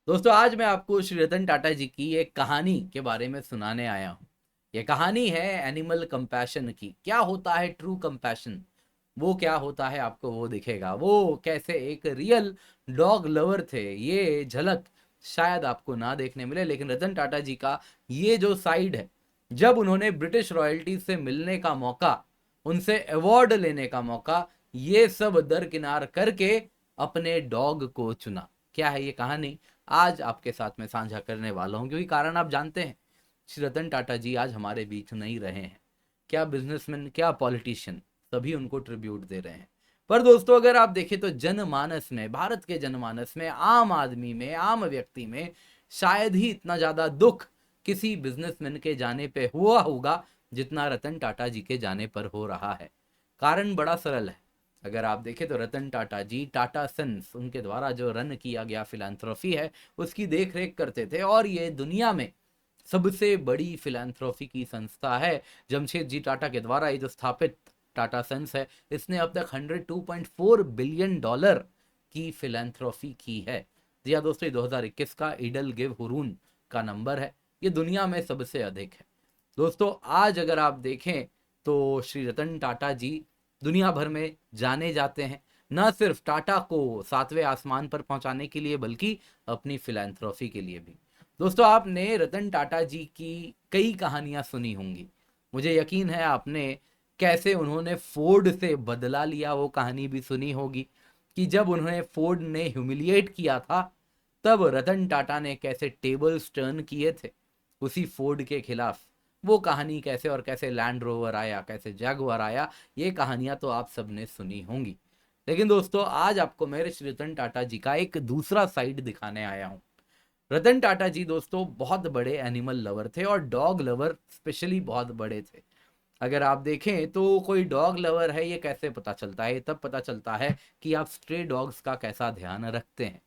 दोस्तों आज मैं आपको श्री रतन टाटा जी की एक कहानी के बारे में सुनाने आया हूँ। ये कहानी है एनिमल कंपैशन की। क्या होता है ट्रू कंपैशन, वो क्या होता है आपको वो दिखेगा। वो कैसे एक रियल डॉग लवर थे, ये झलक शायद आपको ना देखने मिले, लेकिन रतन टाटा जी का ये जो साइड है, जब उन्होंने ब्रिटिश रॉयल्टी से मिलने का मौका, उनसे अवार्ड लेने का मौका, ये सब दरकिनार करके अपने डॉग को चुना। क्या है ये कहानी, आज आपके साथ में साझा करने वाला हूं, क्योंकि कारण आप जानते हैं, श्री रतन टाटा जी आज हमारे बीच नहीं रहे हैं। क्या बिजनेसमैन, क्या पॉलिटिशियन, सभी उनको ट्रिब्यूट दे रहे हैं। पर दोस्तों अगर आप देखें तो जनमानस में, भारत के जनमानस में, आम आदमी में, आम व्यक्ति में शायद ही इतना ज्यादा दुख किसी बिजनेसमैन के जाने पे हुआ होगा जितना रतन टाटा जी के जाने पर हो रहा है। कारण बड़ा सरल है। अगर आप देखें तो रतन टाटा जी, टाटा सन्स, उनके द्वारा जो रन किया गया फिलैंथ्रोफी है उसकी देख रेख करते थे, और ये दुनिया में सबसे बड़ी फिलैंथ्रोफी की संस्था है। जमशेद जी टाटा के द्वारा ये जो स्थापित टाटा सन्स है, इसने अब तक 102.4 बिलियन डॉलर की फिलैंथ्रोफी की है। जी हाँ दोस्तों, 2021 का ईडल गिव हुरून का नंबर है, ये दुनिया में सबसे अधिक है। दोस्तों आज अगर आप देखें तो श्री रतन टाटा जी दुनिया भर में जाने जाते हैं, न सिर्फ टाटा को सातवें आसमान पर पहुंचाने के लिए बल्कि अपनी फिलैंथ्रोफी के लिए भी। दोस्तों आपने रतन टाटा जी की कई कहानियां सुनी होंगी, मुझे यकीन है आपने कैसे उन्होंने फोर्ड से बदला लिया वो कहानी भी सुनी होगी, कि जब उन्होंने फोर्ड ने ह्यूमिलिएट किया था तब रतन टाटा ने कैसे टेबल्स टर्न किए थे उसी फोर्ड के खिलाफ। वो कहानी कैसे, और कैसे लैंड रोवर आया, कैसे जैगुआर आया, ये कहानियां तो आप सबने सुनी होंगी। लेकिन दोस्तों आज आपको मैं श्री रतन टाटा जी का एक दूसरा साइड दिखाने आया हूँ। रतन टाटा जी दोस्तों बहुत बड़े एनिमल लवर थे, और डॉग लवर स्पेशली बहुत बड़े थे। अगर आप देखें तो कोई डॉग लवर है ये कैसे पता चलता है, तब पता चलता है कि आप स्ट्रे डॉग्स का कैसा ध्यान रखते हैं।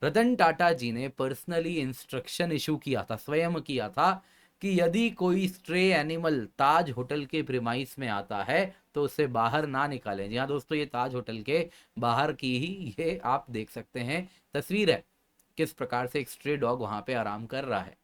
रतन टाटा जी ने पर्सनली इंस्ट्रक्शन इशू किया था, स्वयं किया था, कि यदि कोई स्ट्रे एनिमल ताज होटल के प्रीमाइस में आता है तो उसे बाहर ना निकालें। जी हाँ दोस्तों, ये ताज होटल के बाहर की ही ये आप देख सकते हैं तस्वीर है, किस प्रकार से एक स्ट्रे डॉग वहां पे आराम कर रहा है,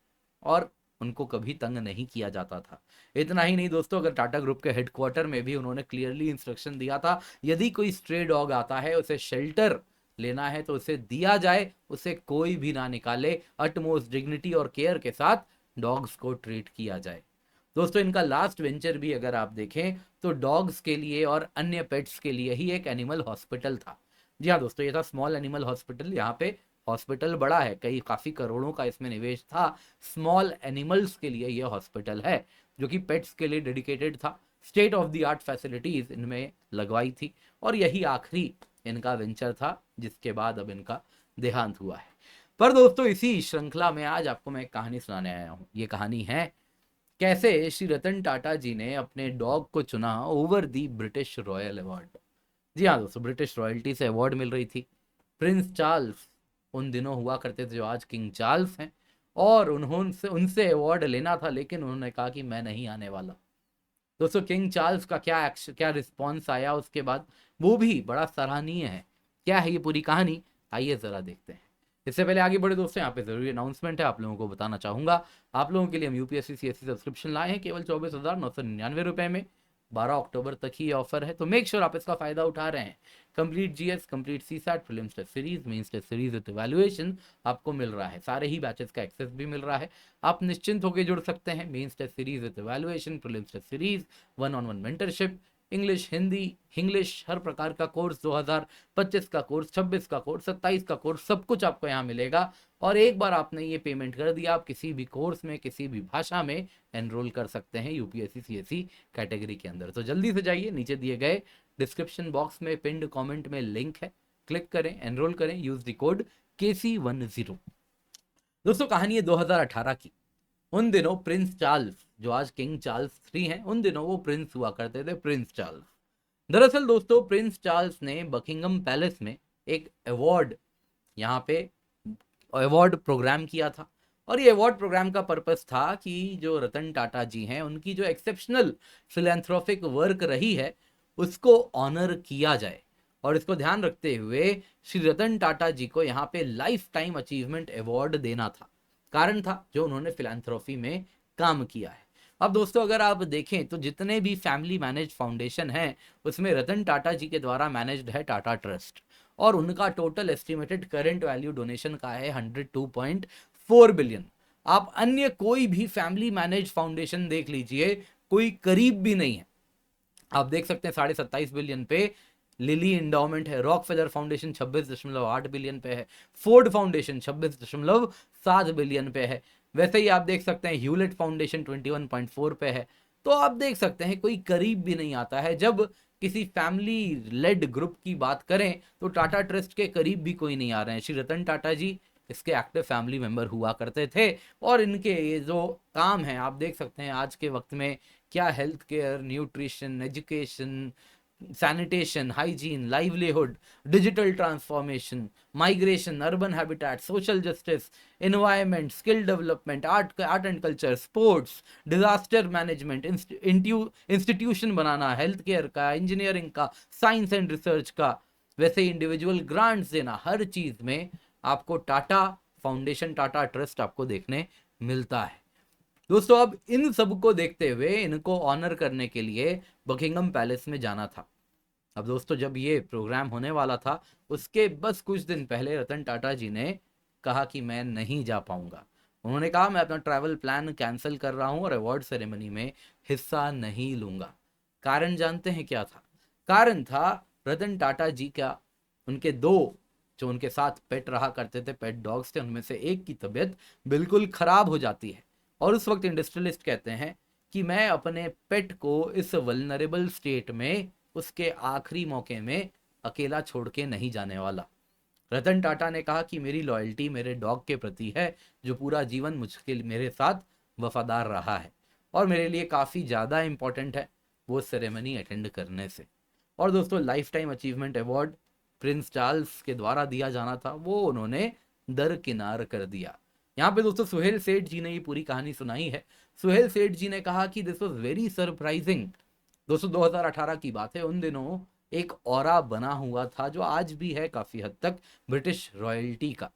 और उनको कभी तंग नहीं किया जाता था। इतना ही नहीं दोस्तों, अगर टाटा ग्रुप के हेडक्वार्टर में भी उन्होंने क्लियरली इंस्ट्रक्शन दिया था, यदि कोई स्ट्रे डॉग आता है उसे शेल्टर लेना है तो उसे दिया जाए, उसे कोई भी ना निकाले, अटमोस्ट डिग्निटी और केयर के साथ डॉग्स को ट्रीट किया जाए। दोस्तों इनका लास्ट वेंचर भी अगर आप देखें तो डॉग्स के लिए और अन्य पेट्स के लिए ही एक एनिमल हॉस्पिटल था। जी हाँ दोस्तों, ये था स्मॉल एनिमल हॉस्पिटल। यहाँ पे हॉस्पिटल बड़ा है, कई काफी करोड़ों का इसमें निवेश था। स्मॉल एनिमल्स के लिए यह हॉस्पिटल है जो कि पेट्स के लिए डेडिकेटेड था। State of the art facilities इनमें लगवाई थी, और यही आखिरी इनका वेंचर था जिसके बाद अब इनका देहांत हुआ है। पर दोस्तों इसी श्रृंखला में आज आपको मैं एक कहानी सुनाने आया हूँ। ये कहानी है कैसे श्री रतन टाटा जी ने अपने डॉग को चुना over the British royal award. जी हाँ दोस्तों, ब्रिटिश रॉयल्टी से अवार्ड मिल रही थी। प्रिंस चार्ल्स उन दिनों हुआ करते थे जो आज किंग चार्ल्स हैं, और उन्होंने उनसे अवार्ड लेना था, लेकिन उन्होंने कहा कि मैं नहीं आने वाला। दोस्तों किंग चार्ल्स का क्या एक्शन, क्या रिस्पॉन्स आया उसके बाद, वो भी बड़ा सराहनीय है। क्या है ये पूरी कहानी, आइए जरा देखते हैं। इससे पहले आगे बढ़े दोस्तों, यहाँ पे जरूरी अनाउंसमेंट है, आप लोगों को बताना चाहूंगा। आप लोगों के लिए हम यूपीएससी सीएससी सब्सक्रिप्शन लाए हैं केवल 24,999 रुपए में। 12 अक्टूबर तक ही ऑफर है, तो मेक श्योर आप इसका फायदा उठा रहे हैं। Complete GS, complete CSAT, prelims test series, mains test series with evaluation आपको मिल रहा है। सारे ही बैचेस का एक्सेस भी मिल रहा है। आप निश्चिंत होकर जुड़ सकते हैं। Mains test series with evaluation, prelims test series, 1-on-1 mentorship, English, Hindi, English, हर प्रकार का कोर्स, 2025 का कोर्स, 26 का कोर्स, 27 का कोर्स, सब कुछ आपको यहाँ मिलेगा। और एक बार आपने ये पेमेंट कर दिया, आप किसी भी कोर्स में, किसी भी भाषा में एनरोल कर सकते हैं यूपीएससी सीएससी कैटेगरी के अंदर। तो जल्दी से जाइए, नीचे दिए गए डिस्क्रिप्शन बॉक्स में पिंड कमेंट में लिंक है, क्लिक करें, एनरोल करें, यूज द कोड KC10। दोस्तों कहानी है 2018 की। उन दिनों प्रिंस चार्ल्स, जो आज किंग चार्ल्स 3 हैं, उन दिनों वो प्रिंस हुआ करते थे, प्रिंस चार्ल्स। दरअसल दोस्तों प्रिंस चार्ल्स ने बकिंगम पैलेस में एक अवार्ड, यहाँ पे अवार्ड प्रोग्राम किया था। और ये अवार्ड प्रोग्राम का पर्पस था कि जो रतन टाटा जी हैं उनकी जो एक्सेप्शनल फिलेंथ्रोपिक वर्क रही है उसको ऑनर किया जाए, और इसको ध्यान रखते हुए श्री रतन टाटा जी को यहाँ पे लाइफ टाइम अचीवमेंट अवार्ड देना था। कारण था जो उन्होंने फिलैंथ्रोपी में काम किया है। अब दोस्तों अगर आप देखें तो जितने भी फैमिली मैनेज फाउंडेशन हैं उसमें रतन टाटा जी के द्वारा मैनेज्ड है टाटा ट्रस्ट, और उनका total estimated current value donation का है 102.4 बिलियन। आप अन्य कोई भी फैमिली मैनेज फाउंडेशन देख लीजिए, कोई करीब भी नहीं है। आप देख सकते हैं 27.5 बिलियन पे लिली इंडोमेंट है, रॉकफेलर फाउंडेशन 26.8 बिलियन पे है, फोर्ड फाउंडेशन 26.7 बिलियन पे है। वैसे ही आप देख सकते हैं ह्यूलेट फाउंडेशन 21.4 पे है। तो आप देख सकते हैं कोई करीब भी नहीं आता है। जब किसी फैमिली लेड ग्रुप की बात करें तो टाटा ट्रस्ट के करीब भी कोई नहीं आ रहे हैं। श्री रतन टाटा जी इसके एक्टिव फैमिली मेंबर हुआ करते थे, और इनके ये जो काम है आप देख सकते हैं आज के वक्त में क्या health care, nutrition, education, sanitation, hygiene, livelihood, digital transformation, migration, urban habitat, social justice, environment, skill development, art and culture, sports, disaster management, institution banana, health care का, engineering का, science and research का, वैसे individual grants देना, हर चीज में आपको Tata foundation, Tata trust आपको देखने मिलता है। दोस्तों अब इन सब को देखते हुए इनको ऑनर करने के लिए बकिंगम पैलेस में जाना था। अब दोस्तों जब ये प्रोग्राम होने वाला था उसके बस कुछ दिन पहले रतन टाटा जी ने कहा कि मैं नहीं जा पाऊंगा। उन्होंने कहा मैं अपना ट्रैवल प्लान कैंसिल कर रहा हूं और अवार्ड सेरेमनी में हिस्सा नहीं लूंगा। कारण जानते हैं क्या था? कारण था रतन टाटा जी का, उनके दो जो उनके साथ पेट रहा करते थे, पेट डॉग्स थे, उनमें से एक की तबीयत बिल्कुल खराब हो जाती है। और उस वक्त इंडस्ट्रियलिस्ट कहते हैं कि मैं अपने पेट को इस वल्नरेबल स्टेट में उसके आखिरी मौके में अकेला छोड़ के नहीं जाने वाला। रतन टाटा ने कहा कि मेरी लॉयल्टी मेरे डॉग के प्रति है जो पूरा जीवन मुझके मेरे साथ वफादार रहा है, और मेरे लिए काफ़ी ज़्यादा इम्पोर्टेंट है वो सेरेमनी अटेंड करने से। और दोस्तों life time achievement award Prince Charles के द्वारा दिया जाना था, वो उन्होंने दरकिनार कर दिया। यहाँ पे दोस्तों सुहेल सेठ जी ने ये पूरी कहानी सुनाई है। सुहेल सेठ जी ने कहा कि दिस वॉज वेरी सरप्राइजिंग। दोस्तों 2018 की बात है, उन दिनों एक ऑरा बना हुआ था जो आज भी है काफ़ी हद तक ब्रिटिश रॉयल्टी का,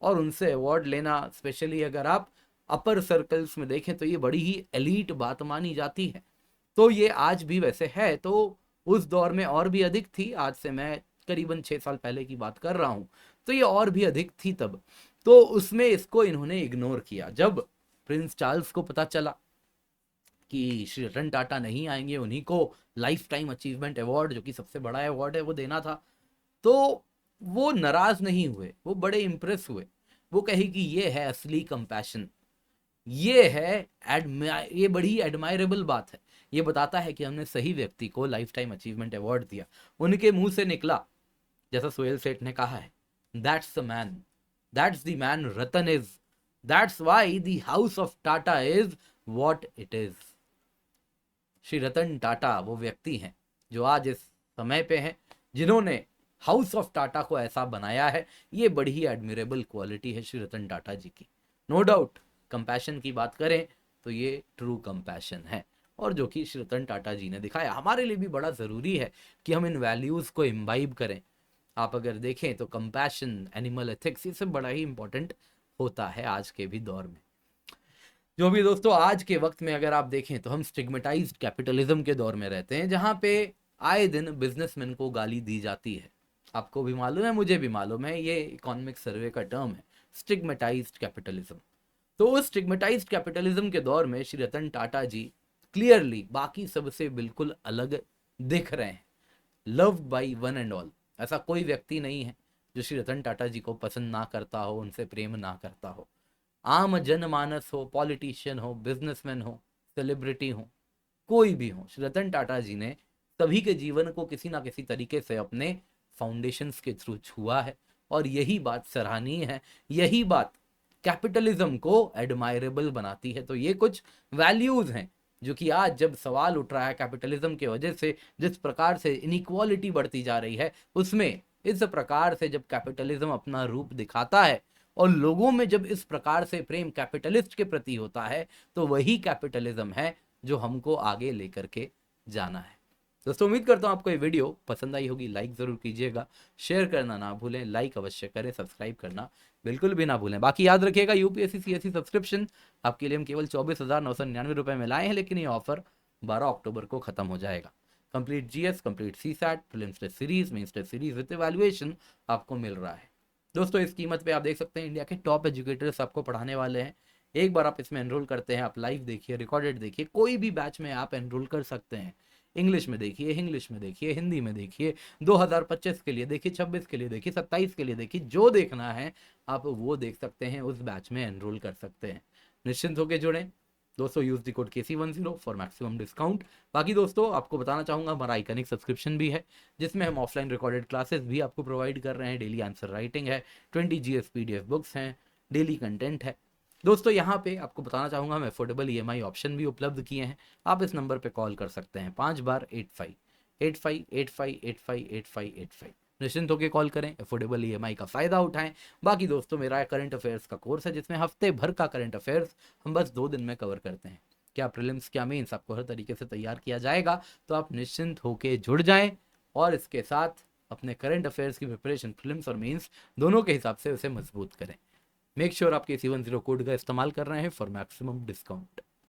और उनसे अवार्ड लेना, स्पेशली अगर आप अपर सर्कल्स में देखें तो ये बड़ी ही एलीट बात मानी जाती है। तो ये आज भी वैसे है, तो उस दौर में और भी अधिक थी। आज से मैं करीबन 6 साल पहले की बात कर रहा हूँ, तो ये और भी अधिक थी तब। तो उसमें इसको इन्होंने इग्नोर किया। जब प्रिंस चार्ल्स को पता चला कि श्री रतन टाटा नहीं आएंगे, उन्हीं को लाइफ टाइम अचीवमेंट अवार्ड जो कि सबसे बड़ा अवार्ड है वो देना था, तो वो नाराज नहीं हुए, वो बड़े इंप्रेस हुए। वो कहे कि ये है असली कंपैशन, ये है ये बड़ी एडमायरेबल बात है, ये बताता है कि हमने सही व्यक्ति को लाइफ टाइम अचीवमेंट अवार्ड दिया। उनके मुंह से निकला, जैसा सोहेल सेठ ने कहा है, that's the man, that's the man Ratan is, that's why the house of Tata is what it is. Shri Ratan Tata वो व्यक्ति हैं जो आज इस समय पे हैं, जिन्होंने हाउस ऑफ टाटा को ऐसा बनाया है। ये बड़ी ही एडमिरेबल क्वालिटी है श्री रतन टाटा जी की। नो डाउट कंपैशन की बात करें तो ये ट्रू कंपैशन है, और जो कि श्री रतन टाटा जी ने दिखाया। हमारे लिए भी बड़ा ज़रूरी है कि हम इन वैल्यूज़ को इम्बाइब करें। आप अगर देखें तो कंपैशन, एनिमल एथिक्स, ये सब बड़ा ही इंपॉर्टेंट होता है आज के भी दौर में। जो भी दोस्तों आज के वक्त में अगर आप देखें तो हम स्टिग्मेटाइज्ड कैपिटलिज्म के दौर में रहते हैं, जहाँ पे आए दिन बिजनेसमैन को गाली दी जाती है। आपको भी मालूम है, मुझे भी मालूम है, ये इकोनॉमिक सर्वे का टर्म है, स्टिग्मेटाइज्ड कैपिटलिज्म। तो उस स्टिग्मेटाइज्ड कैपिटलिज्म के दौर में श्री रतन टाटा जी क्लियरली बाकी सबसे बिल्कुल अलग दिख रहे हैं। Loved by one and all, ऐसा कोई व्यक्ति नहीं है जो श्री रतन टाटा जी को पसंद ना करता हो, उनसे प्रेम ना करता हो। आम जनमानस हो, पॉलिटिशियन हो, बिजनेसमैन हो, सेलिब्रिटी हो, कोई भी हो, श्री रतन टाटा जी ने सभी के जीवन को किसी ना किसी तरीके से अपने फाउंडेशंस के थ्रू छुआ है, और यही बात सराहनीय है, यही बात कैपिटलिज्म को एडमायरेबल बनाती है। तो ये कुछ वैल्यूज हैं जो कि आज जब सवाल उठ रहा है कैपिटलिज्म की वजह से, जिस प्रकार से इनइक्वालिटी बढ़ती जा रही है, उसमें इस प्रकार से जब कैपिटलिज्म अपना रूप दिखाता है और लोगों में जब इस प्रकार से प्रेम कैपिटलिस्ट के प्रति होता है, तो वही कैपिटलिज्म है जो हमको आगे लेकर के जाना है। दोस्तों उम्मीद करता हूँ आपको ये वीडियो पसंद आई होगी, लाइक ज़रूर कीजिएगा, शेयर करना ना भूलें, लाइक अवश्य करें, सब्सक्राइब करना बिल्कुल भी ना भूलें। बाकी याद रखिएगा यूपीएससी सीएससी सब्सक्रिप्शन आपके लिए हम केवल 24,999 रुपये में लाए हैं, लेकिन ये ऑफर 12 अक्टूबर को खत्म हो जाएगा। Complete GS, complete CSAT, prelims test series, mains test series with evaluation आपको मिल रहा है। दोस्तों इस कीमत पे आप देख सकते हैं इंडिया के टॉप एजुकेटर्स आपको पढ़ाने वाले हैं। एक बार आप इसमें एनरोल करते हैं, आप लाइव देखिए, रिकॉर्डेड देखिए, कोई भी बैच में आप एनरोल कर सकते हैं। इंग्लिश में देखिए, इंग्लिश में देखिए, हिंदी में देखिए, 2025 के लिए देखिए, 26 के लिए देखिए, 27 के लिए देखिए, जो देखना है आप वो देख सकते हैं, उस बैच में एनरोल कर सकते हैं। निश्चिंत होकर जुड़ें दोस्तों, use the code KC10 for maximum discount. बाकी दोस्तों आपको बताना चाहूँगा हमारा आइकनिक सब्सक्रिप्शन भी है, जिसमें हम ऑफलाइन रिकॉर्डेड क्लासेस भी आपको प्रोवाइड कर रहे हैं, डेली आंसर राइटिंग है, 20 GS PDF बुक्स हैं, डेली कंटेंट है। दोस्तों यहाँ पे आपको बताना चाहूँगा हम अफोर्डेबल EMI ऑप्शन भी उपलब्ध किए हैं। आप इस नंबर पे कॉल कर सकते हैं 5 बार 8585858585। निश्चिंत होकर कॉल करें, अफोर्डेबल EMI का फ़ायदा उठाएं। बाकी दोस्तों मेरा करंट अफेयर्स का कोर्स है, जिसमें हफ्ते भर का करंट अफेयर्स हम बस 2 दिन में कवर करते हैं। क्या प्रीलिम्स क्या मेंस आपको हर तरीके से तैयार किया जाएगा, तो आप निश्चिंत होकर जुड़ जाएं और इसके साथ अपने करंट अफेयर्स की प्रिपरेशन प्रीलिम्स और मेंस दोनों के हिसाब से उसे मजबूत करें। मेक श्योर आप KC10 कोड का इस्तेमाल कर रहे हैं फॉर मैक्सिमम डिस्काउंट।